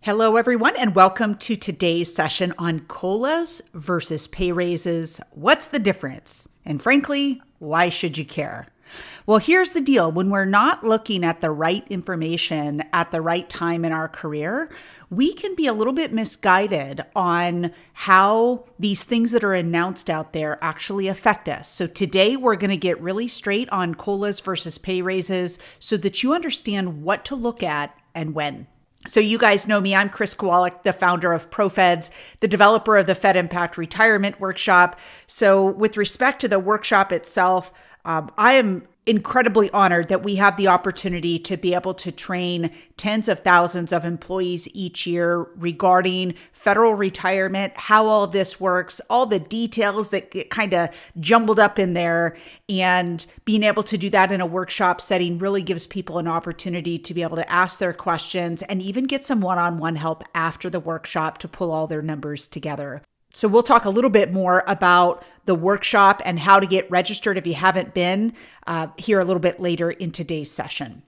Hello, everyone, and welcome to today's session on COLAs versus pay raises. What's the difference? And frankly, why should you care? Well, here's the deal. When we're not looking at the right information at the right time in our career, we can be a little bit misguided on how these things that are announced out there actually affect us. So today we're going to get really straight on COLAs versus pay raises so that you understand what to look at and when. So you guys know me, I'm Chris Kowalik, the founder of ProFeds, the developer of the Fed Impact Retirement Workshop. So with respect to the workshop itself, I am incredibly honored that we have the opportunity to be able to train tens of thousands of employees each year regarding federal retirement, how all of this works, all the details that get kind of jumbled up in there. And being able to do that in a workshop setting really gives people an opportunity to be able to ask their questions and even get some one-on-one help after the workshop to pull all their numbers together. So we'll talk a little bit more about the workshop and how to get registered if you haven't been here a little bit later in today's session.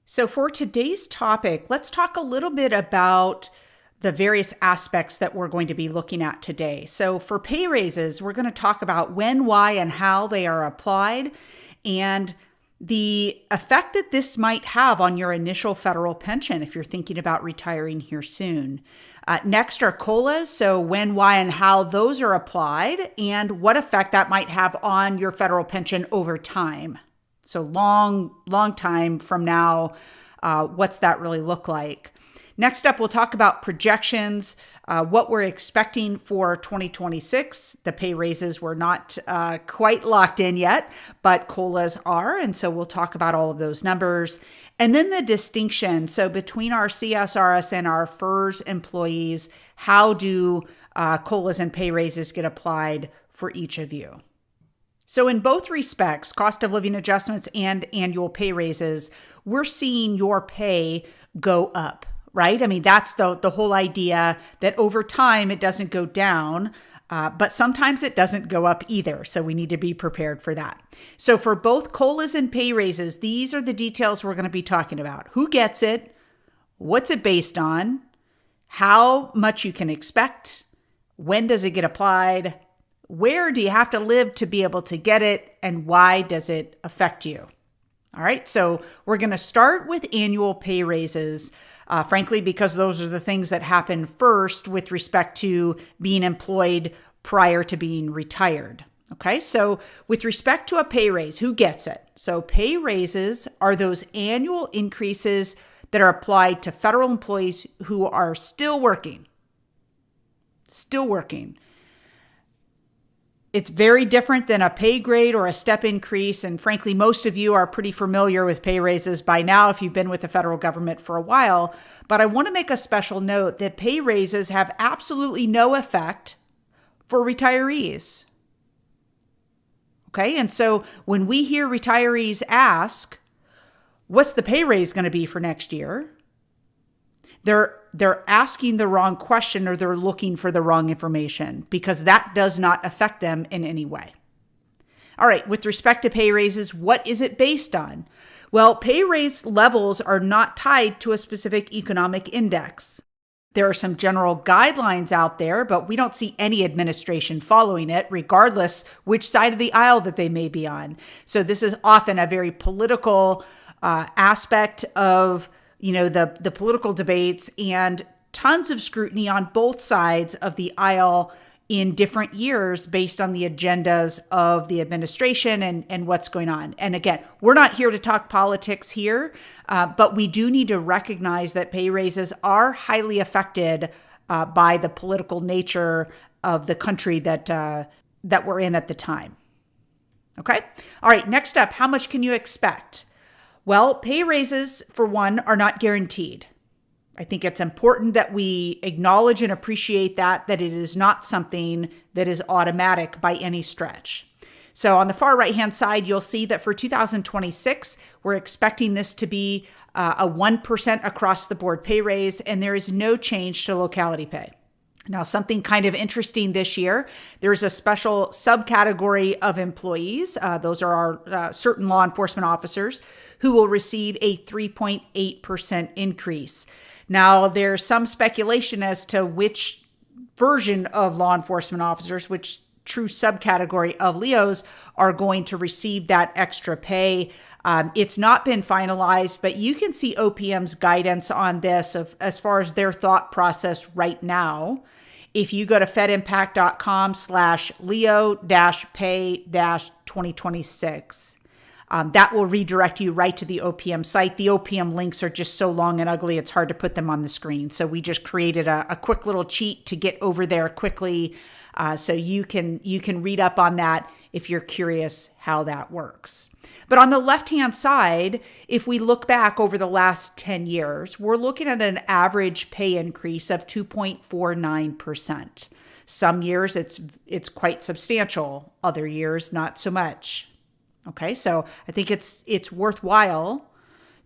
So for today's topic, let's talk a little bit about the various aspects that we're going to be looking at today. So for pay raises, we're going to talk about when, why, and how they are applied and the effect that this might have on your initial federal pension if you're thinking about retiring here soon. Next are COLAs, so when, why, and how those are applied, and what effect that might have on your federal pension over time. So long time from now, what's that really look like? Next up, we'll talk about projections, what we're expecting for 2026. The pay raises were not quite locked in yet, but COLAs are, and so we'll talk about all of those numbers. And then the distinction, so between our CSRS and our FERS employees, how do COLAs and pay raises get applied for each of you? So in both respects, cost of living adjustments and annual pay raises, we're seeing your pay go up, right? I mean, that's the whole idea that over time it doesn't go down, but sometimes it doesn't go up either. So we need to be prepared for that. So for both COLAs and pay raises, these are the details we're going to be talking about. Who gets it? What's it based on? How much you can expect? When does it get applied? Where do you have to live to be able to get it? And why does it affect you? All right. So we're going to start with annual pay raises. Frankly, because those are the things that happen first with respect to being employed prior to being retired. Okay, so with respect to a pay raise, who gets it? So pay raises are those annual increases that are applied to federal employees who are still working. It's very different than a pay grade or a step increase. And frankly, most of you are pretty familiar with pay raises by now if you've been with the federal government for a while. But I want to make a special note that pay raises have absolutely no effect for retirees. Okay, and so when we hear retirees ask, what's the pay raise going to be for next year? They're asking the wrong question or they're looking for the wrong information because that does not affect them in any way. All right, with respect to pay raises, what is it based on? Well, pay raise levels are not tied to a specific economic index. There are some general guidelines out there, but we don't see any administration following it, regardless which side of the aisle that they may be on. So this is often a very political aspect of the political debates and tons of scrutiny on both sides of the aisle in different years based on the agendas of the administration and what's going on. And again, we're not here to talk politics here, but we do need to recognize that pay raises are highly affected by the political nature of the country that we're in at the time. Okay. All right. Next up, how much can you expect? Well, pay raises, for one, are not guaranteed. I think it's important that we acknowledge and appreciate that it is not something that is automatic by any stretch. So on the far right-hand side, you'll see that for 2026, we're expecting this to be a 1% across the board pay raise, and there is no change to locality pay. Now, something kind of interesting this year, there's a special subcategory of employees. Those are our certain law enforcement officers who will receive a 3.8% increase. Now, there's some speculation as to which version of law enforcement officers, which true subcategory of Leos are going to receive that extra pay. It's not been finalized, but you can see OPM's guidance on this as far as their thought process right now. If you go to fedimpact.com/Leo-pay-2026, that will redirect you right to the OPM site. The OPM links are just so long and ugly, it's hard to put them on the screen. So we just created a quick little cheat to get over there quickly. So you can read up on that if you're curious how that works. But on the left-hand side, if we look back over the last 10 years, we're looking at an average pay increase of 2.49%. Some years it's quite substantial, other years not so much. Okay, so I think it's worthwhile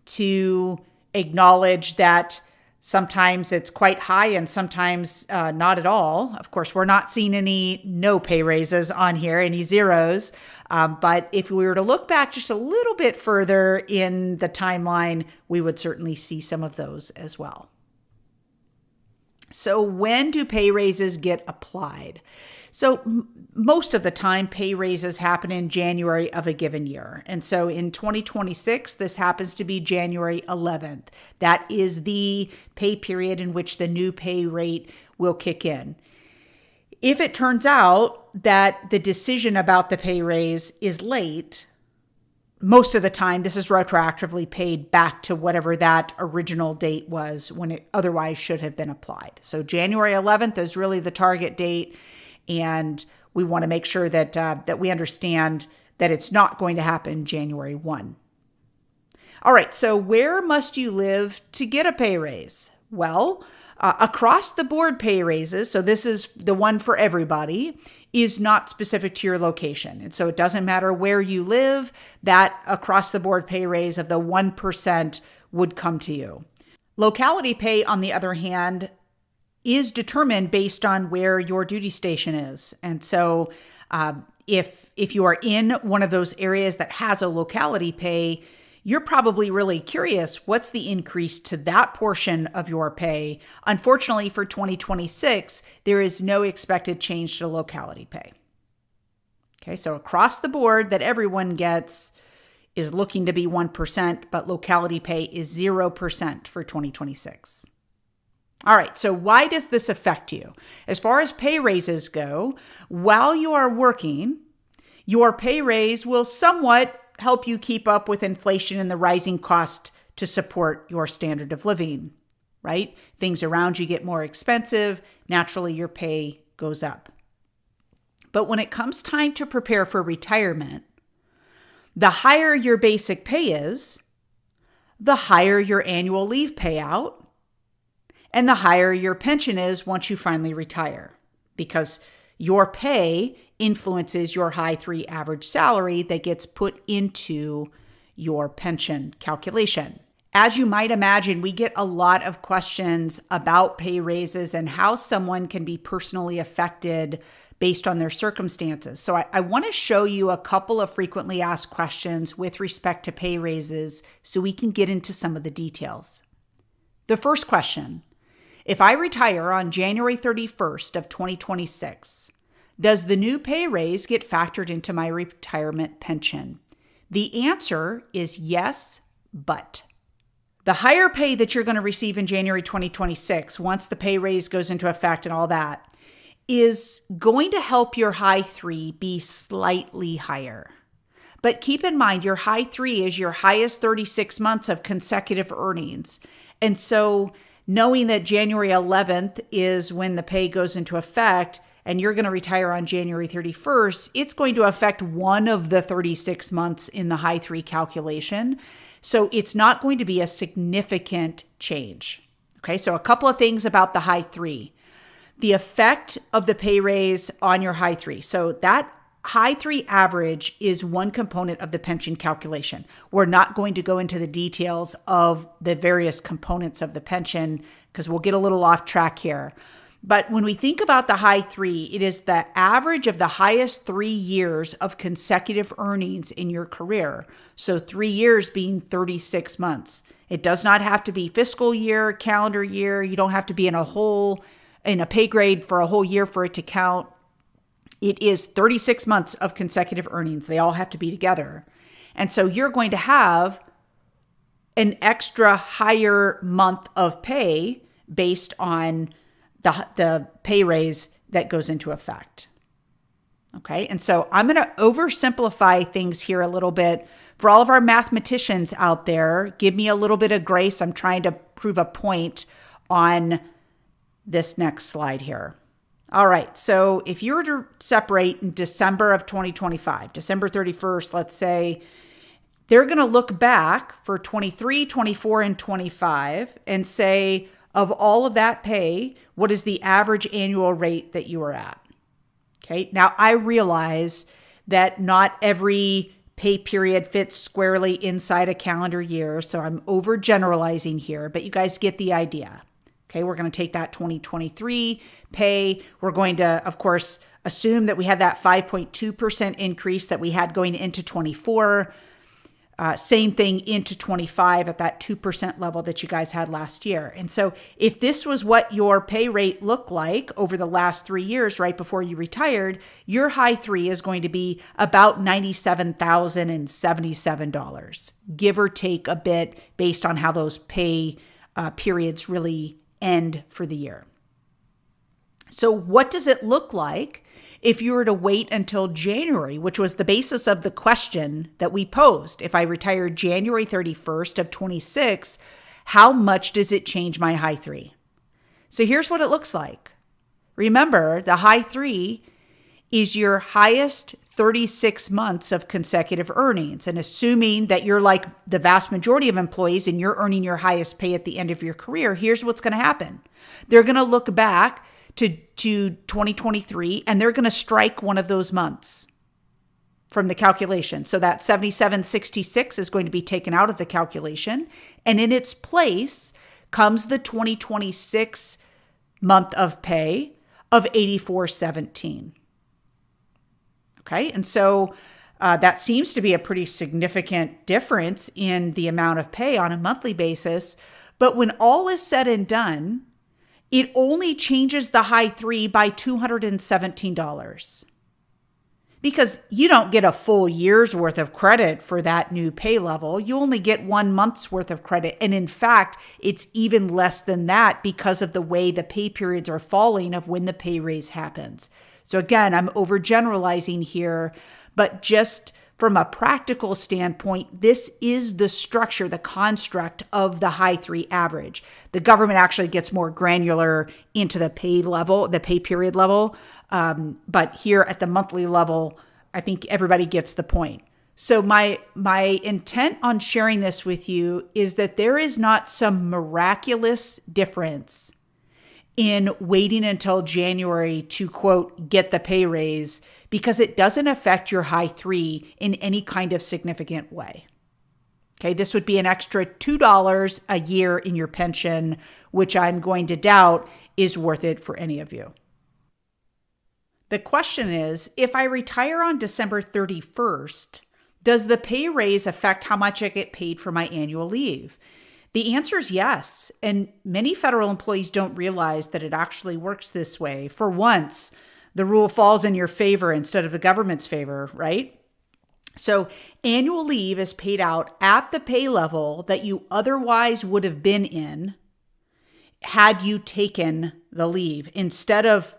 to acknowledge that sometimes it's quite high and sometimes not at all. Of course, we're not seeing any no pay raises on here, any zeros. But if we were to look back just a little bit further in the timeline, we would certainly see some of those as well. So when do pay raises get applied? So most of the time, pay raises happen in January of a given year. And so in 2026, this happens to be January 11th. That is the pay period in which the new pay rate will kick in. If it turns out that the decision about the pay raise is late, most of the time, this is retroactively paid back to whatever that original date was when it otherwise should have been applied. So January 11th is really the target date. And we want to make sure that we understand that it's not going to happen January 1. All right, so where must you live to get a pay raise? Well, across the board pay raises, so this is the one for everybody, is not specific to your location. And so it doesn't matter where you live, that across the board pay raise of the 1% would come to you. Locality pay, on the other hand, is determined based on where your duty station is. And so if you are in one of those areas that has a locality pay, you're probably really curious, what's the increase to that portion of your pay? Unfortunately, for 2026, there is no expected change to locality pay. Okay, so across the board that everyone gets is looking to be 1%, but locality pay is 0% for 2026. All right, so why does this affect you? As far as pay raises go, while you are working, your pay raise will somewhat help you keep up with inflation and the rising cost to support your standard of living, right? Things around you get more expensive, naturally your pay goes up. But when it comes time to prepare for retirement, the higher your basic pay is, the higher your annual leave payout, and the higher your pension is once you finally retire, because your pay influences your high 3 average salary that gets put into your pension calculation. As you might imagine, we get a lot of questions about pay raises and how someone can be personally affected based on their circumstances. So I want to show you a couple of frequently asked questions with respect to pay raises so we can get into some of the details. The first question: if I retire on January 31st of 2026, does the new pay raise get factored into my retirement pension? The answer is yes, but. The higher pay that you're going to receive in January 2026, once the pay raise goes into effect and all that, is going to help your high 3 be slightly higher. But keep in mind, your high 3 is your highest 36 months of consecutive earnings. And so knowing that January 11th is when the pay goes into effect and you're going to retire on January 31st, it's going to affect one of the 36 months in the high 3 calculation. So it's not going to be a significant change. Okay, so a couple of things about the high 3. The effect of the pay raise on your high 3. So that high 3 average is one component of the pension calculation. We're not going to go into the details of the various components of the pension because we'll get a little off track here. But when we think about the high 3, it is the average of the highest 3 years of consecutive earnings in your career. So 3 years being 36 months. It does not have to be fiscal year, calendar year. You don't have to be in a pay grade for a whole year for it to count. It is 36 months of consecutive earnings. They all have to be together. And so you're going to have an extra higher month of pay based on the pay raise that goes into effect. Okay, and so I'm going to oversimplify things here a little bit. For all of our mathematicians out there, give me a little bit of grace. I'm trying to prove a point on this next slide here. All right, so if you were to separate in December of 2025, December 31st, let's say, they're going to look back for 23, 24, and 25 and say, of all of that pay, what is the average annual rate that you are at? Okay, now I realize that not every pay period fits squarely inside a calendar year, so I'm overgeneralizing here, but you guys get the idea. Okay, we're going to take that 2023 pay. We're going to, of course, assume that we had that 5.2% increase that we had going into 24. Same thing into 25 at that 2% level that you guys had last year. And so if this was what your pay rate looked like over the last 3 years, right before you retired, your high three is going to be about $97,077, give or take a bit based on how those pay periods really end for the year. So what does it look like if you were to wait until January, which was the basis of the question that we posed? If I retired January 31st of 26, how much does it change my high three? So here's what it looks like. Remember, the high three is your highest 36 months of consecutive earnings. And assuming that you're like the vast majority of employees and you're earning your highest pay at the end of your career, here's what's going to happen. They're going to look back to 2023, and they're going to strike one of those months from the calculation. So that 77.66 is going to be taken out of the calculation, and in its place comes the 2026 month of pay of 84.17. Okay, and so that seems to be a pretty significant difference in the amount of pay on a monthly basis. But when all is said and done, it only changes the high three by $217 because you don't get a full year's worth of credit for that new pay level. You only get 1 month's worth of credit. And in fact, it's even less than that because of the way the pay periods are falling of when the pay raise happens. So again, I'm overgeneralizing here, but just from a practical standpoint, this is the structure, the construct of the high three average. The government actually gets more granular into the pay level, the pay period level. But here at the monthly level, I think everybody gets the point. So my intent on sharing this with you is that there is not some miraculous difference in waiting until January to, quote, get the pay raise, because it doesn't affect your high three in any kind of significant way. Okay, this would be an extra $2 a year in your pension, which I'm going to doubt is worth it for any of you. The question is, if I retire on December 31st, does the pay raise affect how much I get paid for my annual leave? The answer is yes, and many federal employees don't realize that it actually works this way. For once, the rule falls in your favor instead of the government's favor, right? So annual leave is paid out at the pay level that you otherwise would have been in had you taken the leave, instead of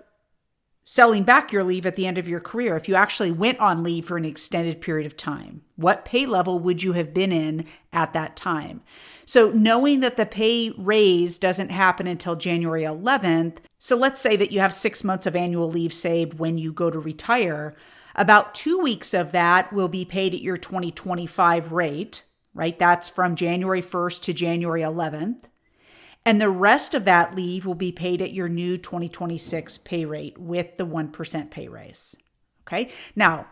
selling back your leave at the end of your career. If you actually went on leave for an extended period of time, what pay level would you have been in at that time? So knowing that the pay raise doesn't happen until January 11th, so let's say that you have 6 months of annual leave saved when you go to retire, about 2 weeks of that will be paid at your 2025 rate, right? That's from January 1st to January 11th. And the rest of that leave will be paid at your new 2026 pay rate with the 1% pay raise. Okay. Now,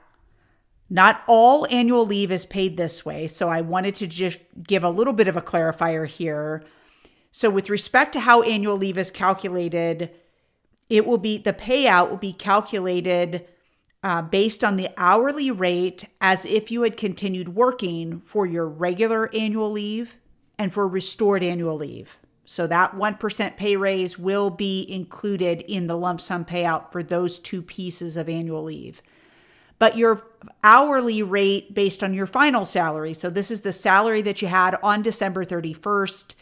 not all annual leave is paid this way. So I wanted to just give a little bit of a clarifier here. So with respect to how annual leave is calculated, the payout will be calculated based on the hourly rate as if you had continued working for your regular annual leave and for restored annual leave. So that 1% pay raise will be included in the lump sum payout for those two pieces of annual leave. But your hourly rate based on your final salary, so this is the salary that you had on December 31st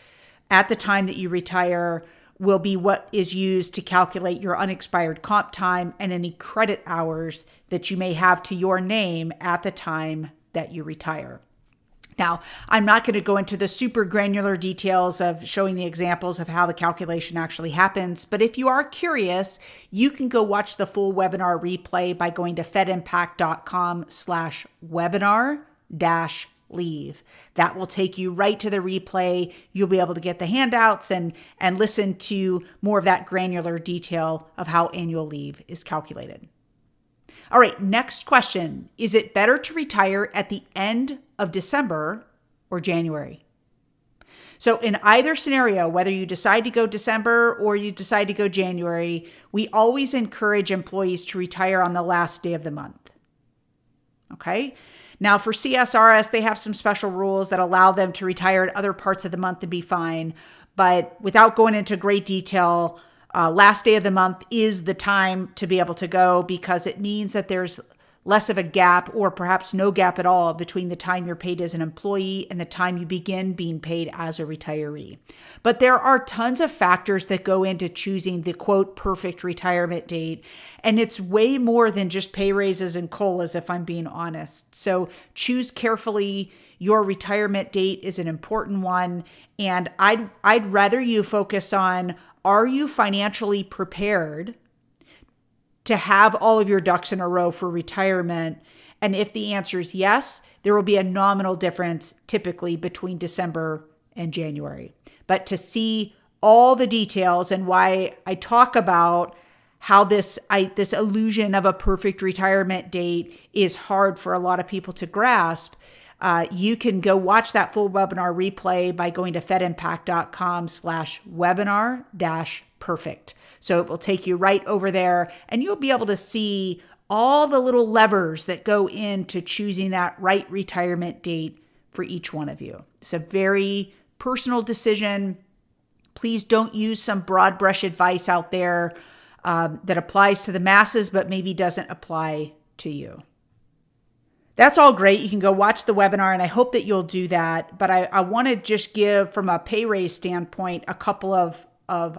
at the time that you retire, will be what is used to calculate your unexpired comp time and any credit hours that you may have to your name at the time that you retire. Now, I'm not going to go into the super granular details of showing the examples of how the calculation actually happens, but if you are curious, you can go watch the full webinar replay by going to fedimpact.com/webinar-leave. That will take you right to the replay. You'll be able to get the handouts and listen to more of that granular detail of how annual leave is calculated. All right, next question. Is it better to retire at the end of December or January? So in either scenario, whether you decide to go December or you decide to go January, we always encourage employees to retire on the last day of the month. Okay? Now for CSRS, they have some special rules that allow them to retire at other parts of the month and be fine. But without going into great detail, last day of the month is the time to be able to go because it means that there's less of a gap or perhaps no gap at all between the time you're paid as an employee and the time you begin being paid as a retiree. But there are tons of factors that go into choosing the quote perfect retirement date. And it's way more than just pay raises and COLAs, if I'm being honest. So choose carefully. Your retirement date is an important one. And I'd rather you focus on, are you financially prepared to have all of your ducks in a row for retirement? And if the answer is yes, there will be a nominal difference typically between December and January. But to see all the details and why I talk about how this illusion of a perfect retirement date is hard for a lot of people to grasp, you can go watch that full webinar replay by going to fedimpact.com/webinar-perfect. So it will take you right over there and you'll be able to see all the little levers that go into choosing that right retirement date for each one of you. It's a very personal decision. Please don't use some broad brush advice out there that applies to the masses, but maybe doesn't apply to you. That's all great. You can go watch the webinar, and I hope that you'll do that. But I want to just give, from a pay raise standpoint, a couple of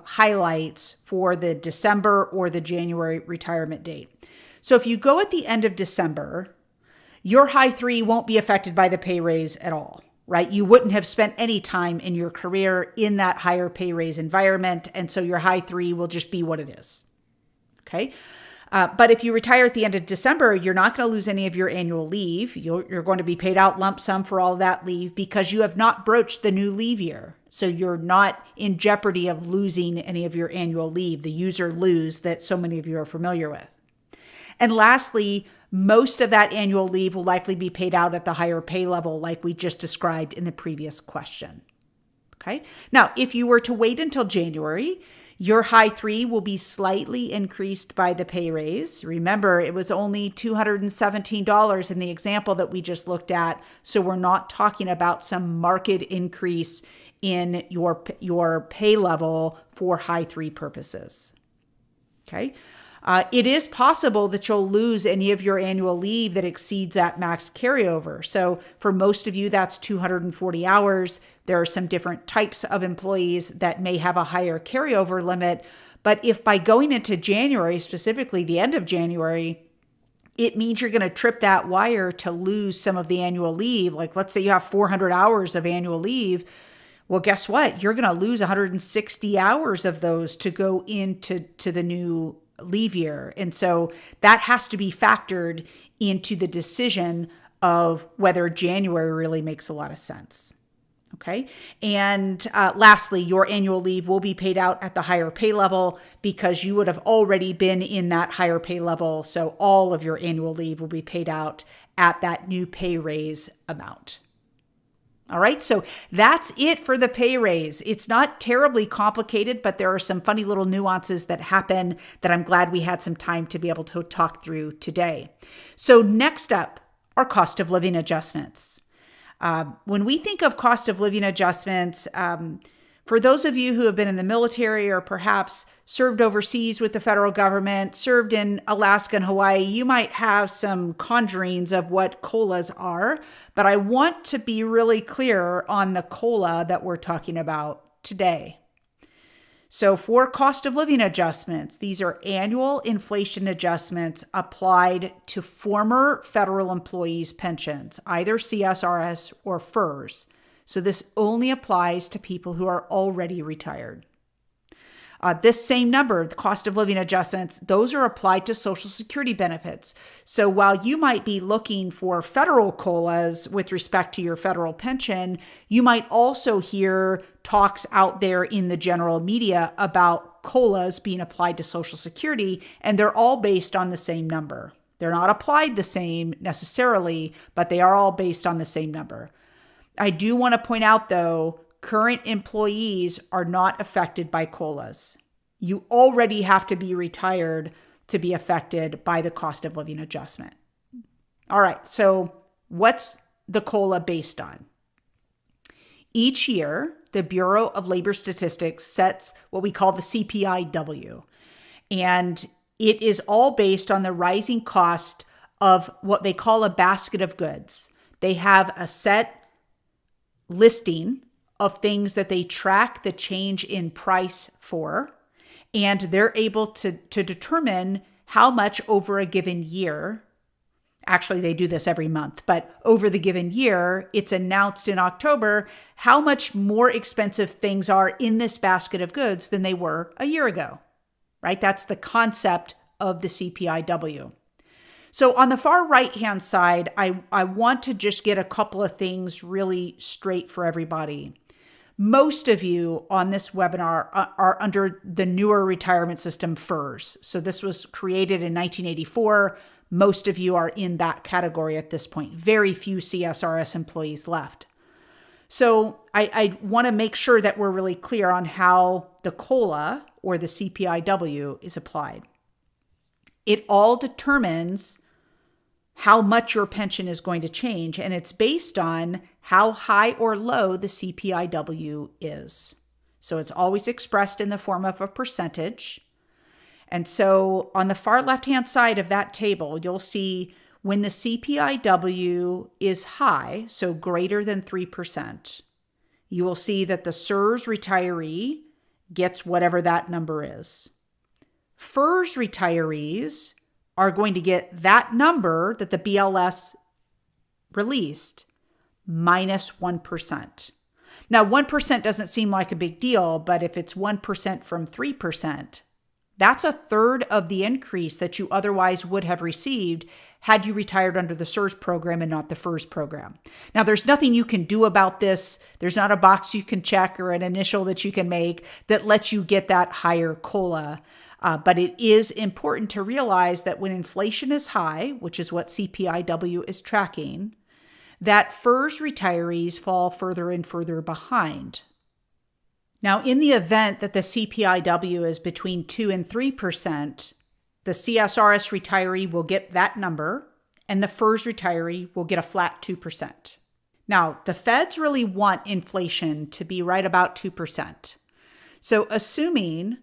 highlights for the December or the January retirement date. So if you go at the end of December, your high three won't be affected by the pay raise at all, right? You wouldn't have spent any time in your career in that higher pay raise environment. And so your high three will just be what it is. Okay. But if you retire at the end of December, you're not going to lose any of your annual leave. You're going to be paid out lump sum for all of that leave because you have not broached the new leave year. So you're not in jeopardy of losing any of your annual leave, the user lose that so many of you are familiar with. And lastly, most of that annual leave will likely be paid out at the higher pay level like we just described in the previous question. Okay. Now, if you were to wait until January, your high three will be slightly increased by the pay raise. Remember, it was only $217 in the example that we just looked at. So we're not talking about some market increase in your pay level for high three purposes. Okay. It is possible that you'll lose any of your annual leave that exceeds that max carryover. So for most of you, that's 240 hours. There are some different types of employees that may have a higher carryover limit. But if by going into January, specifically the end of January, it means you're going to trip that wire to lose some of the annual leave. Like let's say you have 400 hours of annual leave. Well, guess what? You're going to lose 160 hours of those to go into the new leave year. And so that has to be factored into the decision of whether January really makes a lot of sense. Okay. And lastly, your annual leave will be paid out at the higher pay level because you would have already been in that higher pay level. So all of your annual leave will be paid out at that new pay raise amount. All right, so that's it for the pay raise. It's not terribly complicated, but there are some funny little nuances that happen that I'm glad we had some time to be able to talk through today. So next up are cost of living adjustments. When we think of cost of living adjustments, for those of you who have been in the military or perhaps served overseas with the federal government, served in Alaska and Hawaii, you might have some conjurings of what COLAs are, but I want to be really clear on the COLA that we're talking about today. So for cost of living adjustments, these are annual inflation adjustments applied to former federal employees' pensions, either CSRS or FERS. So this only applies to people who are already retired. This same number, the cost of living adjustments, those are applied to Social Security benefits. So while you might be looking for federal COLAs with respect to your federal pension, you might also hear talks out there in the general media about COLAs being applied to Social Security, and they're all based on the same number. They're not applied the same necessarily, but they are all based on the same number. I do want to point out, though, current employees are not affected by COLAs. You already have to be retired to be affected by the cost of living adjustment. All right, so what's the COLA based on? Each year, the Bureau of Labor Statistics sets what we call the CPI-W, and it is all based on the rising cost of what they call a basket of goods. They have a set listing of things that they track the change in price for, and they're able to determine how much over a given year. Actually, they do this every month, but over the given year, it's announced in October how much more expensive things are in this basket of goods than they were a year ago, right? That's the concept of the CPI-W. So on the far right-hand side, I want to just get a couple of things really straight for everybody. Most of you on this webinar are under the newer retirement system, FERS. So this was created in 1984. Most of you are in that category at this point. Very few CSRS employees left. So I want to make sure that we're really clear on how the COLA or the CPI-W is applied. It all determines how much your pension is going to change, and it's based on how high or low the CPI-W is. So it's always expressed in the form of a percentage. And so on the far left-hand side of that table, you'll see when the CPI-W is high, so greater than 3%, you will see that the CSRS retiree gets whatever that number is. FERS retirees are going to get that number that the BLS released minus 1%. Now, 1% doesn't seem like a big deal, but if it's 1% from 3%, that's a third of the increase that you otherwise would have received had you retired under the CSRS program and not the FERS program. Now, there's nothing you can do about this. There's not a box you can check or an initial that you can make that lets you get that higher COLA. But it is important to realize that when inflation is high, which is what CPI-W is tracking, that FERS retirees fall further and further behind. Now, in the event that the CPI-W is between 2 and 3%, the CSRS retiree will get that number, and the FERS retiree will get a flat 2%. Now, the feds really want inflation to be right about 2%. So assuming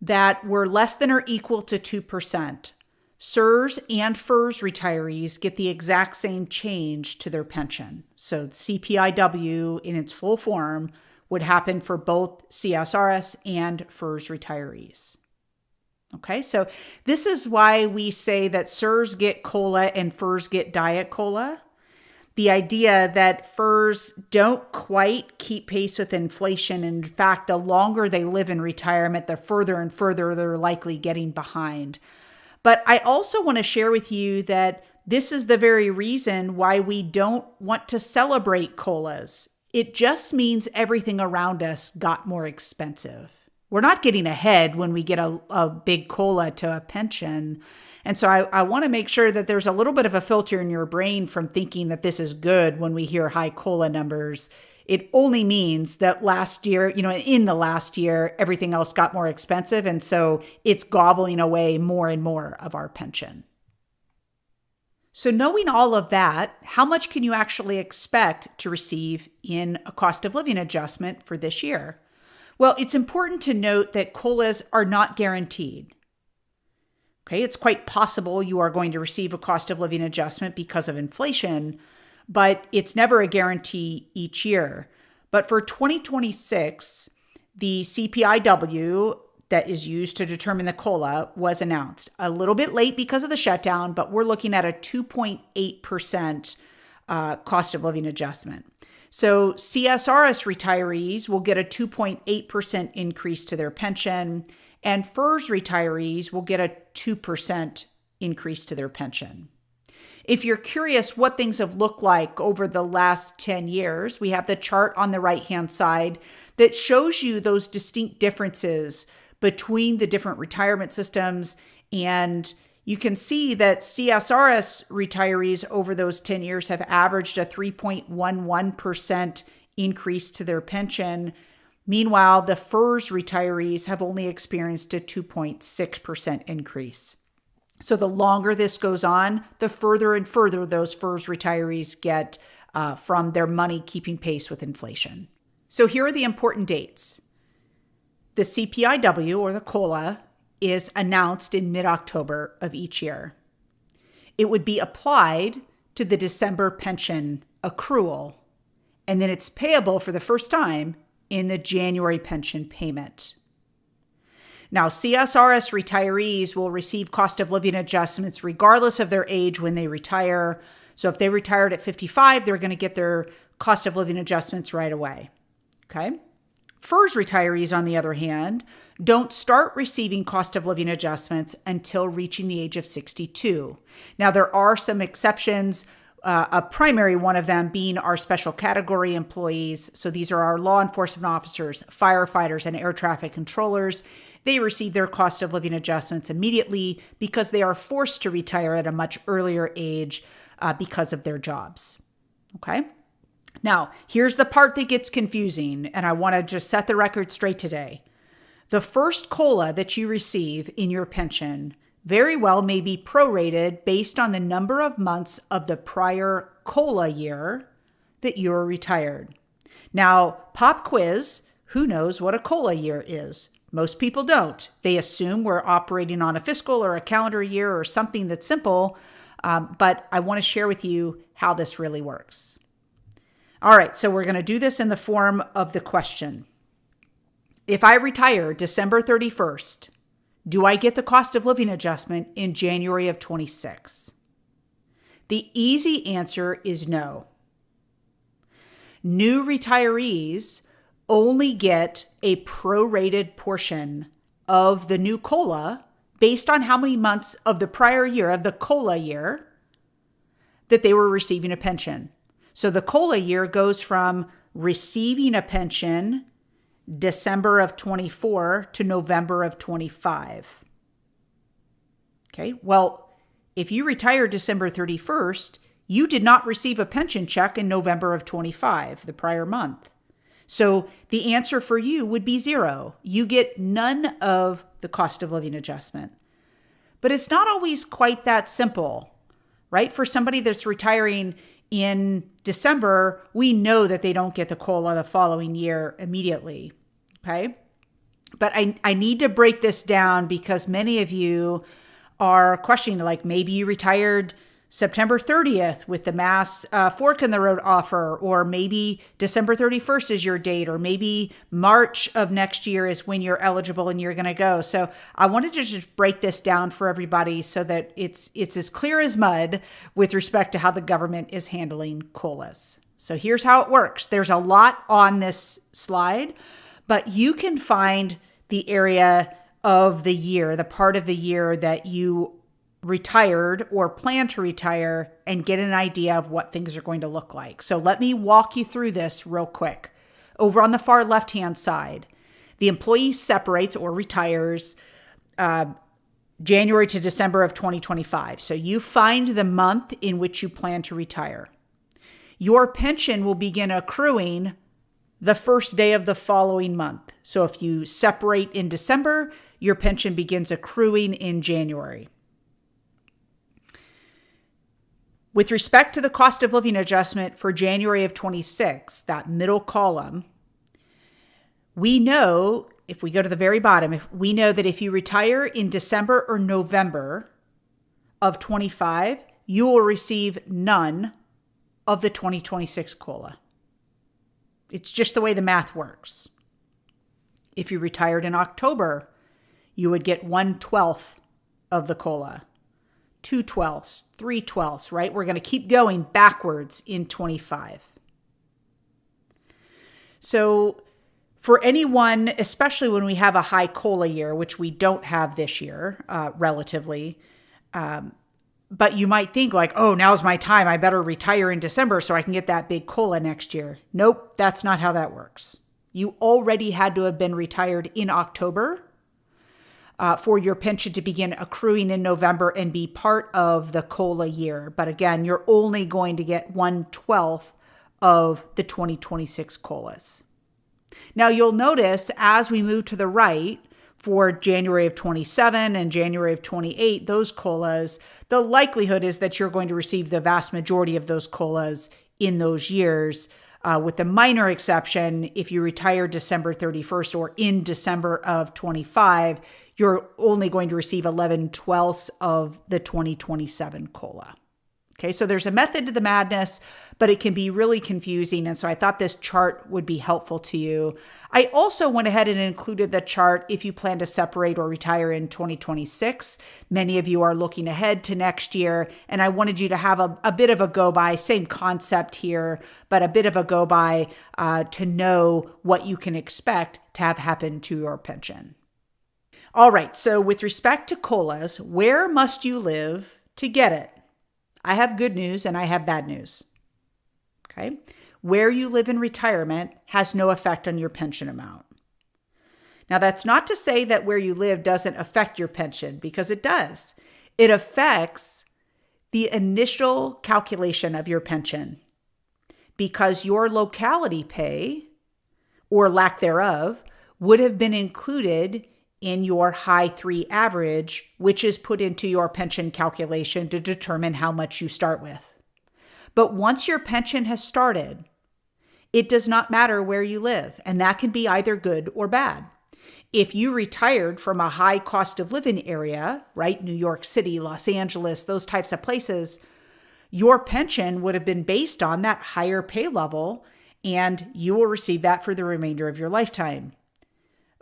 that we're less than or equal to 2%, CSRS and FERS retirees get the exact same change to their pension. So the CPI-W in its full form would happen for both CSRS and FERS retirees. Okay, so this is why we say that CSRS get COLA and FERS get Diet Cola. The idea that FERS don't quite keep pace with inflation. In fact, the longer they live in retirement, the further and further they're likely getting behind. But I also want to share with you that this is the very reason why we don't want to celebrate COLAs. It just means everything around us got more expensive. We're not getting ahead when we get a big COLA to a pension. And so I want to make sure that there's a little bit of a filter in your brain from thinking that this is good when we hear high COLA numbers. It only means that last year, in the last year, everything else got more expensive. And so it's gobbling away more and more of our pension. So knowing all of that, how much can you actually expect to receive in a cost of living adjustment for this year? Well, it's important to note that COLAs are not guaranteed. Okay, it's quite possible you are going to receive a cost of living adjustment because of inflation, but it's never a guarantee each year. But for 2026, the CPIW that is used to determine the COLA was announced. A little bit late because of the shutdown, but we're looking at a 2.8% cost of living adjustment. So CSRS retirees will get a 2.8% increase to their pension, and FERS retirees will get a 2% increase to their pension. If you're curious what things have looked like over the last 10 years, we have the chart on the right-hand side that shows you those distinct differences between the different retirement systems. And you can see that CSRS retirees over those 10 years have averaged a 3.11% increase to their pension. Meanwhile, the FERS retirees have only experienced a 2.6% increase. So the longer this goes on, the further and further those FERS retirees get from their money keeping pace with inflation. So here are the important dates. The CPIW, or the COLA, is announced in mid-October of each year. It would be applied to the December pension accrual, and then it's payable for the first time in the January pension payment. Now, CSRS retirees will receive cost of living adjustments regardless of their age when they retire. So if they retired at 55, they're going to get their cost of living adjustments right away. Okay? FERS retirees, on the other hand, don't start receiving cost of living adjustments until reaching the age of 62. Now, there are some exceptions, a primary one of them being our special category employees. So these are our law enforcement officers, firefighters, and air traffic controllers. They receive their cost of living adjustments immediately because they are forced to retire at a much earlier age because of their jobs. Okay? Now, here's the part that gets confusing, and I want to just set the record straight today. The first COLA that you receive in your pension very well may be prorated based on the number of months of the prior COLA year that you're retired. Now, pop quiz, who knows what a COLA year is? Most people don't. They assume we're operating on a fiscal or a calendar year or something that's simple, but I want to share with you how this really works. All right, so we're going to do this in the form of the question. If I retire December 31st, do I get the cost of living adjustment in January of 26? The easy answer is no. New retirees only get a prorated portion of the new COLA based on how many months of the prior year, of the COLA year, that they were receiving a pension. So the COLA year goes from receiving a pension December of 24 to November of 25. Okay, well, if you retire December 31st, you did not receive a pension check in November of 25, the prior month. So the answer for you would be zero. You get none of the cost of living adjustment. But it's not always quite that simple, right? For somebody that's retiring in December, we know that they don't get the COLA the following year immediately, okay? But I need to break this down because many of you are questioning, like maybe you retired September 30th with the mass fork in the road offer, or maybe December 31st is your date, or maybe March of next year is when you're eligible and you're going to go. So I wanted to just break this down for everybody so that it's as clear as mud with respect to how the government is handling COLAs. So here's how it works. There's a lot on this slide, but you can find the area of the year, the part of the year that you retired or plan to retire, and get an idea of what things are going to look like. So let me walk you through this real quick. Over on the far left-hand side, the employee separates or retires January to December of 2025. So you find the month in which you plan to retire. Your pension will begin accruing the first day of the following month. So if you separate in December, your pension begins accruing in January. With respect to the cost of living adjustment for January of 26, that middle column, we know, if we go to the very bottom, we know that if you retire in December or November of 25, you will receive none of the 2026 COLA. It's just the way the math works. If you retired in October, you would get 1/12 of the COLA, 2/12, 3/12, right? We're going to keep going backwards in 25. So for anyone, especially when we have a high COLA year, which we don't have this year, relatively, but you might think like, oh, now's my time. I better retire in December so I can get that big COLA next year. Nope, that's not how that works. You already had to have been retired in October for your pension to begin accruing in November and be part of the COLA year. But again, you're only going to get 1/12 of the 2026 COLAs. Now, you'll notice as we move to the right for January of 27 and January of 28, those COLAs, the likelihood is that you're going to receive the vast majority of those COLAs in those years, with the minor exception, if you retire December 31st or in December of 25, you're only going to receive 11/12 of the 2027 COLA. Okay, so there's a method to the madness, but it can be really confusing. And so I thought this chart would be helpful to you. I also went ahead and included the chart if you plan to separate or retire in 2026. Many of you are looking ahead to next year, and I wanted you to have a bit of a go-by, same concept here, but a bit of a go-by to know what you can expect to have happen to your pension. All right, so with respect to COLAs, where must you live to get it? I have good news and I have bad news. Okay. Where you live in retirement has no effect on your pension amount. Now, that's not to say that where you live doesn't affect your pension, because it does. It affects the initial calculation of your pension, because your locality pay, or lack thereof, would have been included in your high 3 average, which is put into your pension calculation to determine how much you start with. But once your pension has started, it does not matter where you live, and that can be either good or bad. If you retired from a high cost of living area, right, New York City, Los Angeles, those types of places, your pension would have been based on that higher pay level, and you will receive that for the remainder of your lifetime.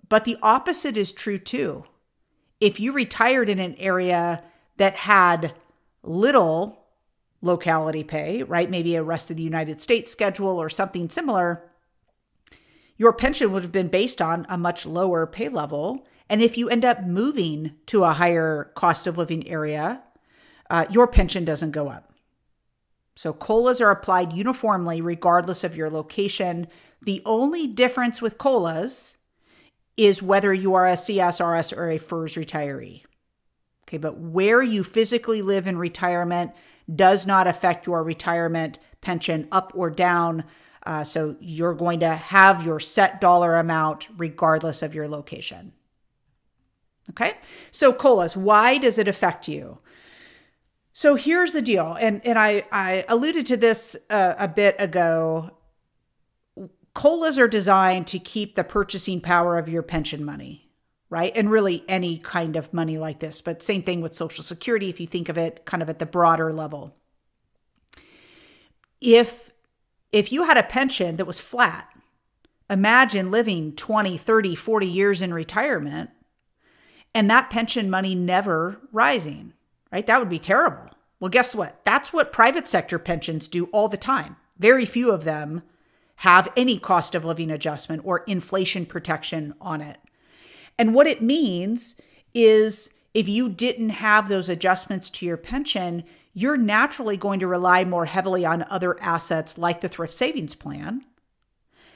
But the opposite is true too. If you retired in an area that had little locality pay, right, maybe a rest of the United States schedule or something similar, your pension would have been based on a much lower pay level. And if you end up moving to a higher cost of living area, your pension doesn't go up. So COLAs are applied uniformly regardless of your location. The only difference with COLAs is whether you are a CSRS or a FERS retiree. Okay, but where you physically live in retirement does not affect your retirement pension up or down. So you're going to have your set dollar amount regardless of your location. Okay, so COLAs, why does it affect you? So here's the deal, and I alluded to this a bit ago. COLAs are designed to keep the purchasing power of your pension money, right? And really any kind of money like this, but same thing with Social Security if you think of it kind of at the broader level. If you had a pension that was flat, imagine living 20, 30, 40 years in retirement and that pension money never rising, right? That would be terrible. Well, guess what? That's what private sector pensions do all the time. Very few of them have any cost of living adjustment or inflation protection on it. And what it means is if you didn't have those adjustments to your pension, you're naturally going to rely more heavily on other assets like the thrift savings plan,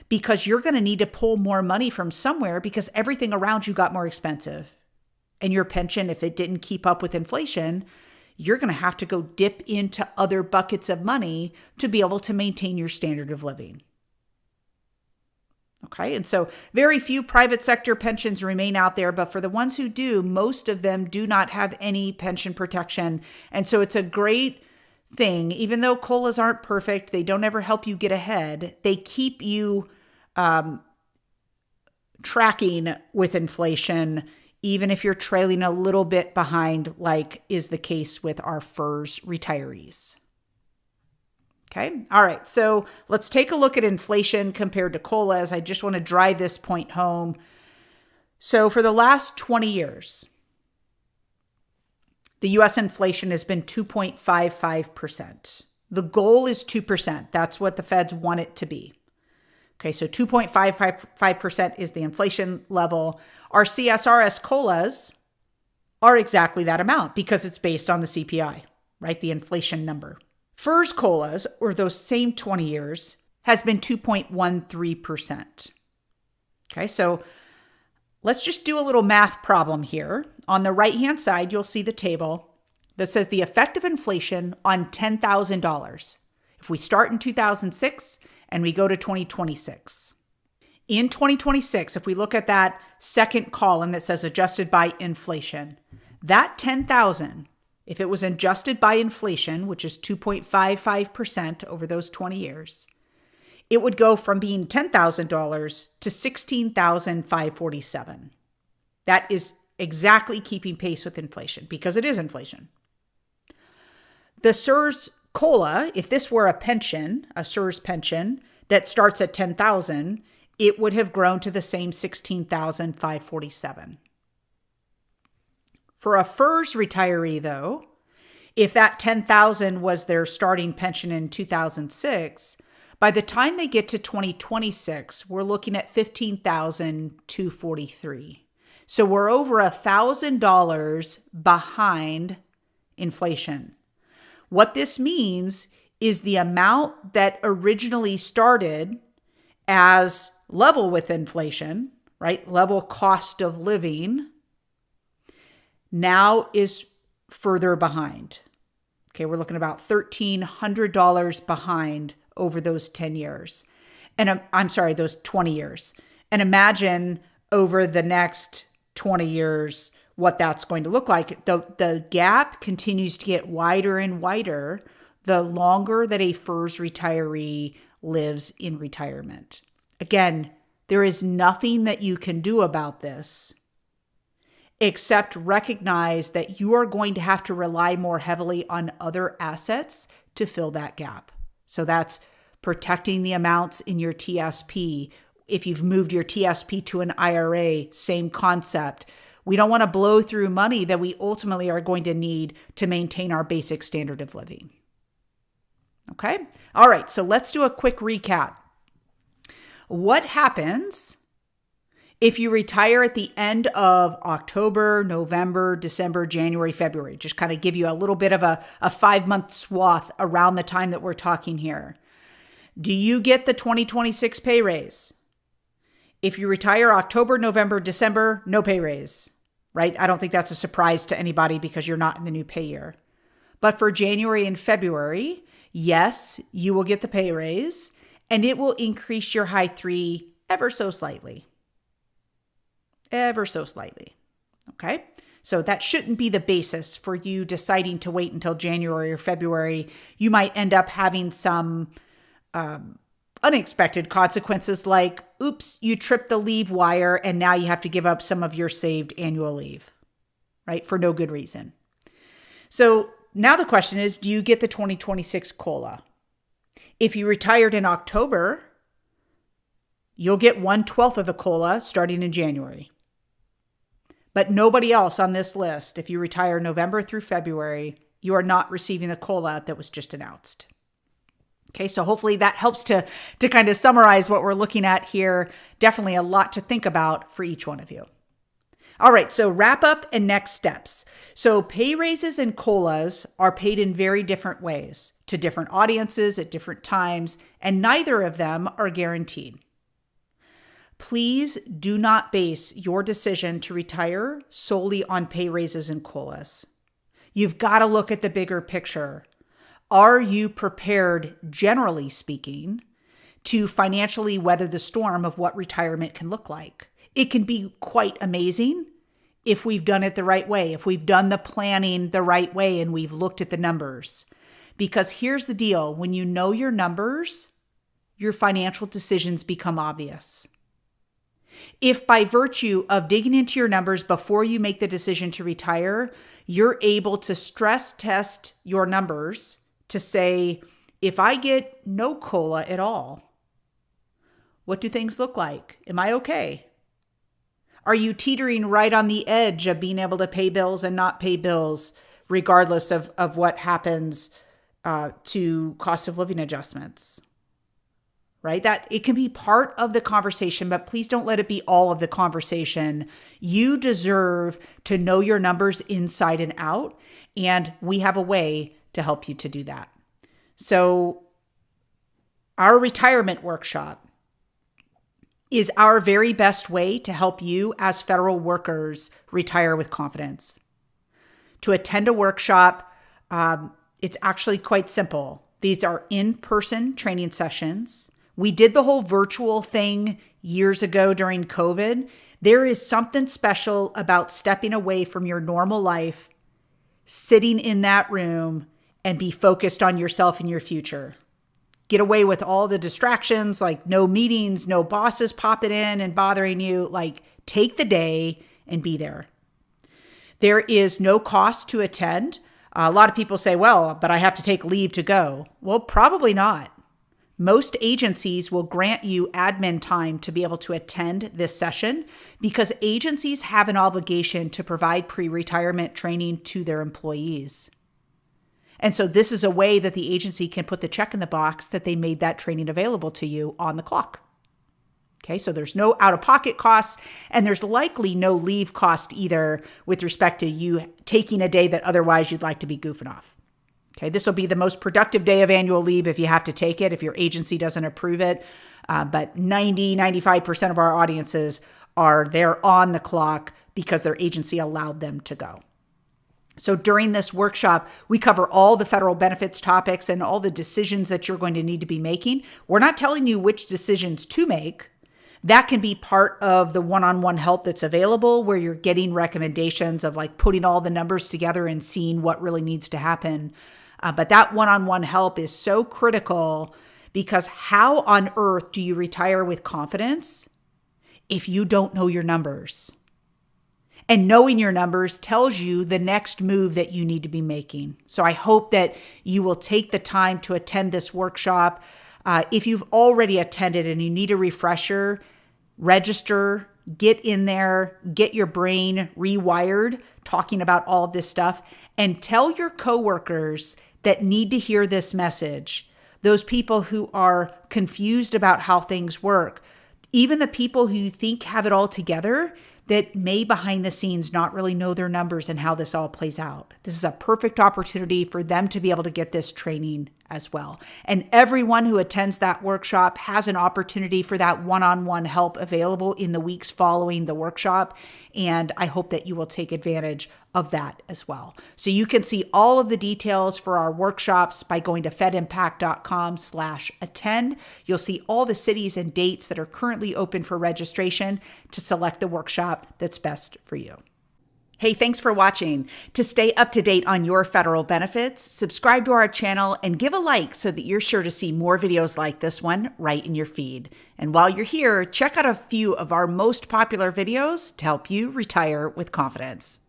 because you're going to need to pull more money from somewhere because everything around you got more expensive. And your pension, if it didn't keep up with inflation, you're going to have to go dip into other buckets of money to be able to maintain your standard of living. Okay, and so very few private sector pensions remain out there, but for the ones who do, most of them do not have any pension protection. And so it's a great thing, even though COLAs aren't perfect, they don't ever help you get ahead. They keep you tracking with inflation, even if you're trailing a little bit behind, like is the case with our FERS retirees. Okay. All right. So let's take a look at inflation compared to COLAs. I just want to drive this point home. So for the last 20 years, the US inflation has been 2.55%. The goal is 2%. That's what the feds want it to be. Okay, so 2.55% is the inflation level. Our CSRS COLAs are exactly that amount because it's based on the CPI, right? The inflation number. FERS COLAs, or those same 20 years, has been 2.13%. Okay, so let's just do a little math problem here. On the right-hand side, you'll see the table that says the effective inflation on $10,000. If we start in 2006 and we go to 2026. In 2026, if we look at that second column that says adjusted by inflation, that $10,000, if it was adjusted by inflation, which is 2.55% over those 20 years, it would go from being $10,000 to $16,547. That is exactly keeping pace with inflation because it is inflation. The CSRS COLA, if this were a pension, a CSRS pension that starts at $10,000, it would have grown to the same $16,547. For a FERS retiree, though, if that $10,000 was their starting pension in 2006, by the time they get to 2026, we're looking at $15,243. So we're over $1,000 behind inflation. What this means is the amount that originally started as level with inflation, right? Level cost of living, now is further behind. Okay, we're looking about $1,300 behind over those 10 years. And those 20 years. And imagine over the next 20 years what that's going to look like. The gap continues to get wider and wider the longer that a FERS retiree lives in retirement. Again, there is nothing that you can do about this except recognize that you are going to have to rely more heavily on other assets to fill that gap. So that's protecting the amounts in your TSP. If you've moved your TSP to an IRA, same concept. We don't want to blow through money that we ultimately are going to need to maintain our basic standard of living. Okay? All right, so let's do a quick recap. What happens if you retire at the end of October, November, December, January, February? Just kind of give you a little bit of a 5-month swath around the time that we're talking here. Do you get the 2026 pay raise? If you retire October, November, December, no pay raise, right? I don't think that's a surprise to anybody because you're not in the new pay year. But for January and February, yes, you will get the pay raise and it will increase your high 3 ever so slightly. Ever so slightly. Okay? So that shouldn't be the basis for you deciding to wait until January or February. You might end up having some unexpected consequences like, oops, you tripped the leave wire and now you have to give up some of your saved annual leave, right? For no good reason. So now the question is, do you get the 2026 COLA? If you retired in October, you'll get 1/12 of the COLA starting in January. But nobody else on this list, if you retire November through February, you are not receiving the COLA that was just announced. Okay, so hopefully that helps to kind of summarize what we're looking at here. Definitely a lot to think about for each one of you. All right, so wrap up and next steps. So pay raises and COLAs are paid in very different ways to different audiences at different times, and neither of them are guaranteed. Please do not base your decision to retire solely on pay raises and COLAs. You've got to look at the bigger picture. Are you prepared, generally speaking, to financially weather the storm of what retirement can look like? It can be quite amazing if we've done it the right way, if we've done the planning the right way and we've looked at the numbers. Because here's the deal. When you know your numbers, your financial decisions become obvious. If by virtue of digging into your numbers before you make the decision to retire, you're able to stress test your numbers to say, if I get no COLA at all, what do things look like? Am I okay? Are you teetering right on the edge of being able to pay bills and not pay bills, regardless of what happens to cost of living adjustments? Right? That it can be part of the conversation, but please don't let it be all of the conversation. You deserve to know your numbers inside and out, and we have a way to help you to do that. So our retirement workshop is our very best way to help you as federal workers retire with confidence. To attend a workshop, it's actually quite simple. These are in-person training sessions. We did the whole virtual thing years ago during COVID. There is something special about stepping away from your normal life, sitting in that room, and be focused on yourself and your future. Get away with all the distractions, like no meetings, no bosses popping in and bothering you. Like, take the day and be there. There is no cost to attend. A lot of people say, well, but I have to take leave to go. Well, probably not. Most agencies will grant you admin time to be able to attend this session because agencies have an obligation to provide pre-retirement training to their employees. And so this is a way that the agency can put the check in the box that they made that training available to you on the clock. Okay, so there's no out-of-pocket costs, and there's likely no leave cost either with respect to you taking a day that otherwise you'd like to be goofing off. Okay, this will be the most productive day of annual leave if you have to take it, if your agency doesn't approve it. But 95% of our audiences are there on the clock because their agency allowed them to go. So during this workshop, we cover all the federal benefits topics and all the decisions that you're going to need to be making. We're not telling you which decisions to make. That can be part of the one-on-one help that's available where you're getting recommendations of like putting all the numbers together and seeing what really needs to happen. But that one-on-one help is so critical because how on earth do you retire with confidence if you don't know your numbers? And knowing your numbers tells you the next move that you need to be making. So I hope that you will take the time to attend this workshop. If you've already attended and you need a refresher, register, get in there, get your brain rewired, talking about all of this stuff, and tell your coworkers that need to hear this message. Those people who are confused about how things work, even the people who you think have it all together, that may behind the scenes not really know their numbers and how this all plays out. This is a perfect opportunity for them to be able to get this training as well. And everyone who attends that workshop has an opportunity for that one-on-one help available in the weeks following the workshop. And I hope that you will take advantage of that as well. So you can see all of the details for our workshops by going to fedimpact.com/attend. You'll see all the cities and dates that are currently open for registration to select the workshop that's best for you. Hey, thanks for watching. To stay up to date on your federal benefits, subscribe to our channel and give a like so that you're sure to see more videos like this one right in your feed. And while you're here, check out a few of our most popular videos to help you retire with confidence.